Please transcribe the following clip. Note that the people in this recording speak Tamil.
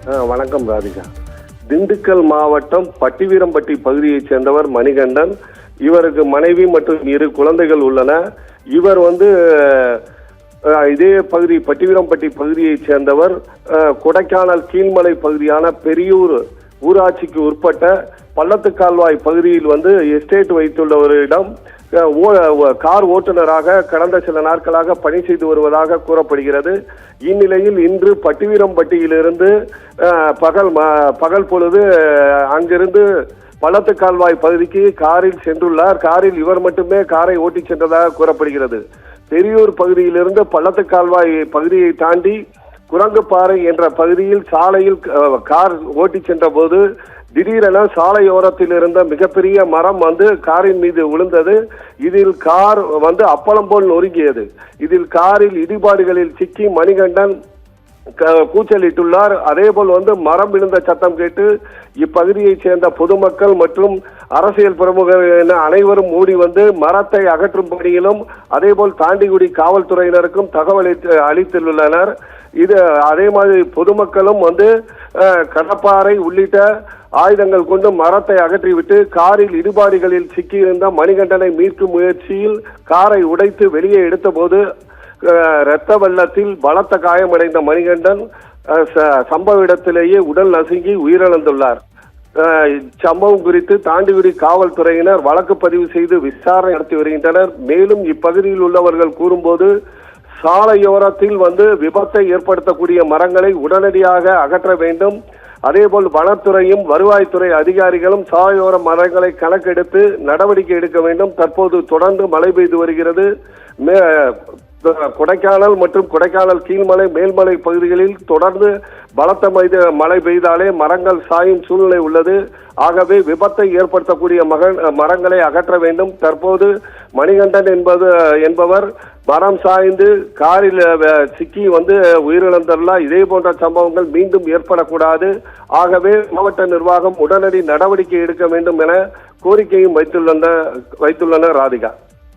வணக்கம் ராதிகா. திண்டுக்கல் மாவட்டம் பட்டிவீரம்பட்டி பகுதியைச் சேர்ந்தவர் மணிகண்டன். இவருக்கு மனைவி மற்றும் 2 குழந்தைகள் உள்ளன. இவர் இதே பகுதி பட்டிவீரம்பட்டி பகுதியைச் சேர்ந்தவர். கொடைக்கானல் கீழ்மலை பகுதியான பெரியூர் ஊராட்சிக்கு உட்பட்ட பள்ளத்துக்கால்வாய் பகுதியில் எஸ்டேட் வைத்துள்ளவரிடம் கார் ஓட்டுநராக கடந்த சில நாட்களாக பணி செய்து வருவதாக கூறப்படுகிறது. இந்நிலையில் இன்று பட்டிவீரம்பட்டியிலிருந்து பகல் பொழுது அங்கிருந்து பள்ளத்துக்கால்வாய் பகுதிக்கு காரில் சென்றுள்ளார். காரில் இவர் மட்டுமே காரை ஓட்டி சென்றதாக கூறப்படுகிறது. பெரியூர் பகுதியிலிருந்து பள்ளத்துக்கால்வாய் பகுதியை தாண்டி குரங்குப்பாறை என்ற பகுதியில் சாலையில் கார் ஓட்டி சென்ற போது திடீரென சாலையோரத்தில் இருந்த மிகப்பெரிய மரம் காரின் மீது விழுந்தது. இதில் கார் அப்பளம் போல் நொறுங்கியது. இதில் காரில் இடிபாடுகளில் சிக்கி மணிகண்டன் கூச்சலிட்டுள்ளார். அதேபோல் மரம் விழுந்த சத்தம் கேட்டு இப்பகுதியைச் சேர்ந்த பொதுமக்கள் மற்றும் அரசியல் பிரமுகர் என அனைவரும் மூடி மரத்தை அகற்றும் பணியிலும் அதேபோல் தாண்டிக்குடி காவல்துறையினருக்கும் தகவல் அளித்துள்ளனர். அதே மாதிரி பொதுமக்களும் கடப்பாறை உள்ளிட்ட ஆயுதங்கள் கொண்டு மரத்தை அகற்றிவிட்டு காரில் இடிபாடுகளில் சிக்கியிருந்த மணிகண்டனை மீட்கும் முயற்சியில் காரை உடைத்து வெளியே எடுத்த போது இரத்த வெள்ளத்தில் பலத்த காயமடைந்த மணிகண்டன் சம்பவ இடத்திலேயே உடல் நசுங்கி உயிரிழந்துள்ளார். சம்பவம் குறித்து தாண்டிக்குடி காவல்துறையினர் வழக்கு பதிவு செய்து விசாரணை நடத்தி வருகின்றனர். மேலும் இப்பகுதியில் உள்ளவர்கள் கூறும்போது சாலையோரத்தில் விபத்தை ஏற்படுத்தக்கூடிய மரங்களை உடனடியாக அகற்ற வேண்டும். அதேபோல் வனத்துறையும் வருவாய்த்துறை அதிகாரிகளும் சாலையோர மரங்களை கணக்கெடுத்து நடவடிக்கை எடுக்க வேண்டும். தற்போது தொடர்ந்து மழை பெய்து வருகிறது. கொடைக்கானல் மற்றும் கொடைக்கானல் கீழ்மலை மேல்மலை பகுதிகளில் தொடர்ந்து பலத்த மழை பெய்தாலே மரங்கள் சாயும் சூழ்நிலை உள்ளது. ஆகவே விபத்தை ஏற்படுத்தக்கூடிய மரங்களை அகற்ற வேண்டும். தற்போது மணிகண்டன் என்பவர் மரம் சாய்ந்து காரில் சிக்கி உயிரிழந்துள்ளார். இதே போன்ற சம்பவங்கள் மீண்டும் ஏற்படக்கூடாது. ஆகவே மாவட்ட நிர்வாகம் உடனடி நடவடிக்கை எடுக்க வேண்டும் என கோரிக்கையும் வைத்துள்ளனர் ராதிகா.